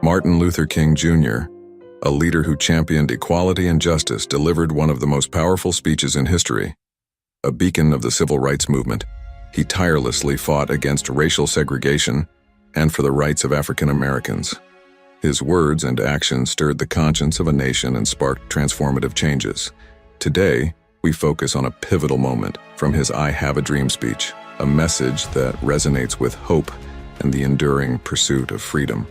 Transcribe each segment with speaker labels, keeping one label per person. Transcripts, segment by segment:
Speaker 1: Martin Luther King Jr., a leader who championed equality and justice, delivered one of the most powerful speeches in history. A beacon of the civil rights movement, he tirelessly fought against racial segregation and for the rights of African Americans. His words and actions stirred the conscience of a nation and sparked transformative changes. Today, we focus on a pivotal moment from his I Have a Dream speech, a message that resonates with hope and the enduring pursuit of freedom.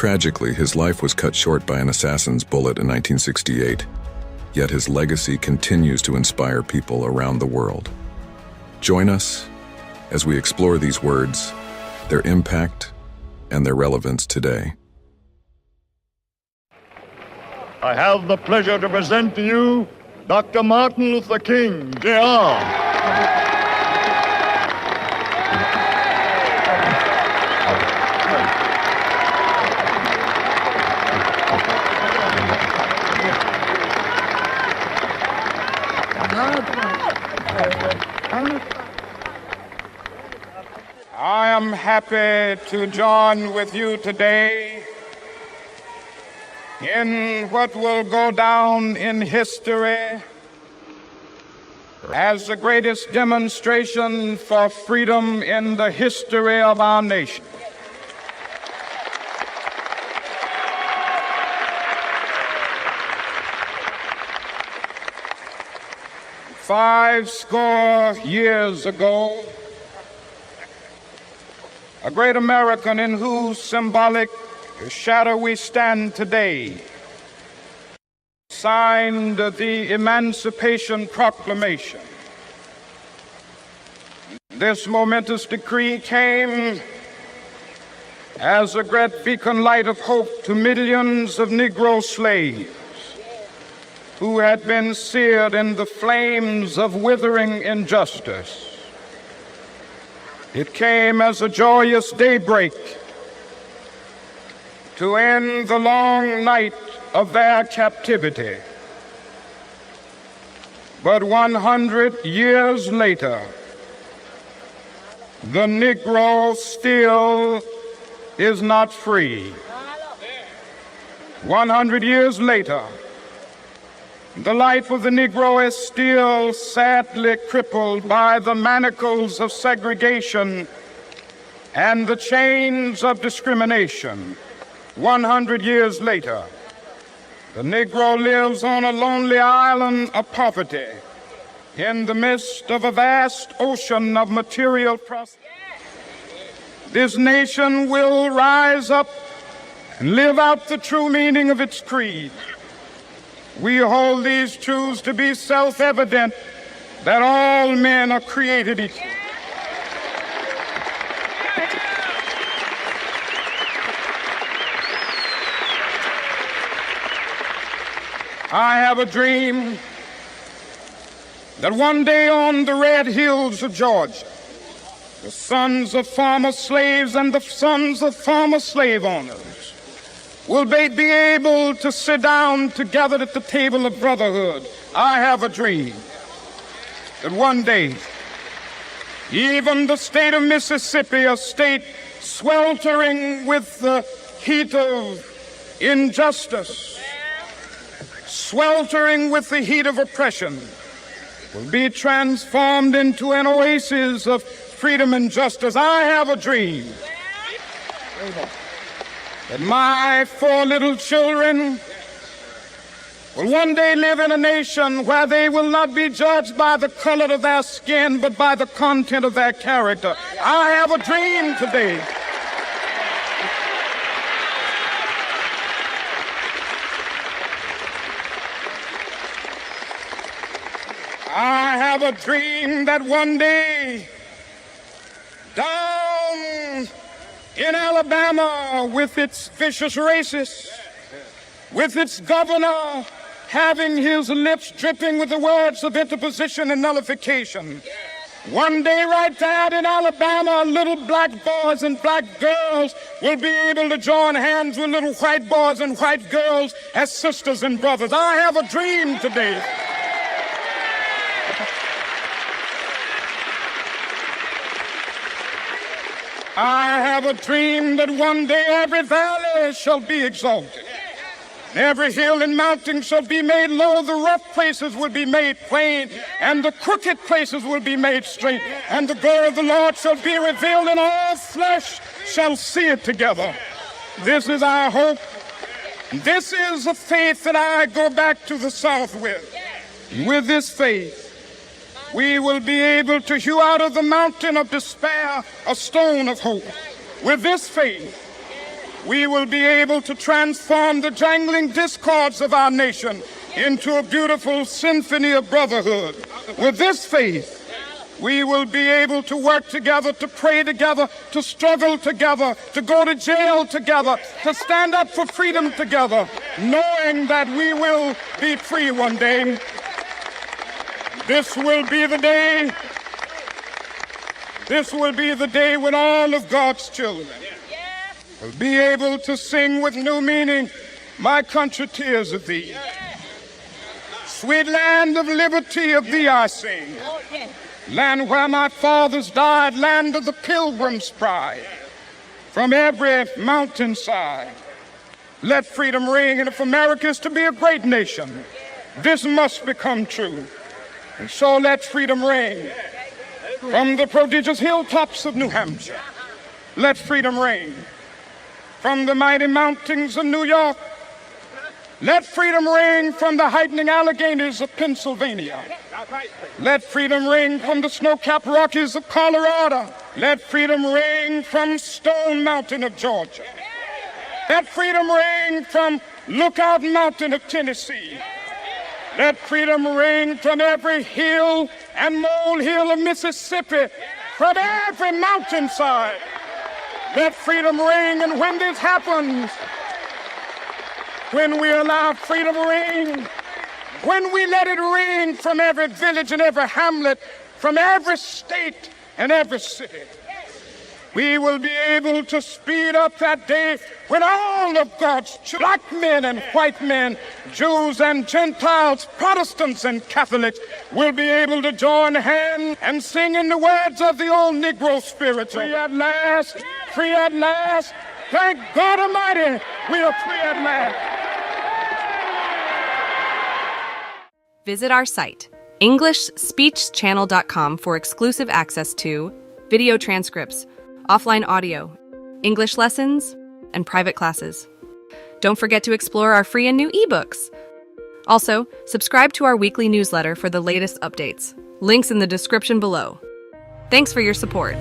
Speaker 1: Tragically, his life was cut short by an assassin's bullet in 1968, yet his legacy continues to inspire people around the world. Join us as we explore these words, their impact, and their relevance today.
Speaker 2: I have the pleasure to present to you Dr. Martin Luther King, Jr.
Speaker 3: I am happy to join with you today in what will go down in history as the greatest demonstration for freedom in the history of our nation. Five score years ago, a great American in whose symbolic shadow we stand today signed the Emancipation Proclamation. This momentous decree came as a great beacon light of hope to millions of Negro slaves who had been seared in the flames of withering injustice. It came as a joyous daybreak to end the long night of their captivity. But 100 years later, the Negro still is not free. 100 years later, the life of the Negro is still sadly crippled by the manacles of segregation and the chains of discrimination. 100 years later, the Negro lives on a lonely island of poverty in the midst of a vast ocean of material prosperity. This nation will rise up and live out the true meaning of its creed. We hold these truths to be self-evident, that all men are created equal. I have a dream that one day on the red hills of Georgia, the sons of former slaves and the sons of former slave owners will they be able to sit down together at the table of brotherhood. I have a dream that one day, even the state of Mississippi, a state sweltering with the heat of injustice, sweltering with the heat of oppression, will be transformed into an oasis of freedom and justice. I have a dream that my four little children will one day live in a nation where they will not be judged by the color of their skin, but by the content of their character. I have a dream today I have a dream that one day down in Alabama, with its vicious racists, with its governor having his lips dripping with the words of interposition and nullification, one day right there in Alabama, little black boys and black girls will be able to join hands with little white boys and white girls as sisters and brothers. I have a dream today. I have a dream that one day every valley shall be exalted. Every hill and mountain shall be made low, the rough places will be made plain, and the crooked places will be made straight. And the glory of the Lord shall be revealed, and all flesh shall see it together. This is our hope. This is a faith that I go back to the South with. With this faith, we will be able to hew out of the mountain of despair a stone of hope. With this faith, we will be able to transform the jangling discords of our nation into a beautiful symphony of brotherhood. With this faith, we will be able to work together, to pray together, to struggle together, to go to jail together, to stand up for freedom together, knowing that we will be free one day. This will be the day. This will be the day when all of God's children will be able to sing with new meaning, "My country, tears of thee. Sweet land of liberty, of thee I sing. Land where my fathers died, land of the pilgrim's pride. From every mountainside, let freedom ring. And if America is to be a great nation, this must become true. And so let freedom ring from the prodigious hilltops of New Hampshire. Let freedom ring from the mighty mountains of New York. Let freedom ring from the heightening Alleghenies of Pennsylvania. Let freedom ring from the snow-capped Rockies of Colorado. Let freedom ring from Stone Mountain of Georgia. Let freedom ring from Lookout Mountain of Tennessee. Let freedom ring from every hill and molehill of Mississippi, from every mountainside. Let freedom ring, and when this happens, when we allow freedom to ring, when we let it ring from every village and every hamlet, from every state and every city, we will be able to speed up that day when all of God's black men and white men, Jews and Gentiles, Protestants and Catholics will be able to join hands and sing in the words of the old Negro spiritual. Free at last, free at last. Thank God Almighty, we are free at last.
Speaker 4: Visit our site, EnglishSpeechChannel.com, for exclusive access to video transcripts, offline audio, English lessons, and private classes. Don't forget to explore our free and new ebooks. Also, subscribe to our weekly newsletter for the latest updates. Links in the description below. Thanks for your support.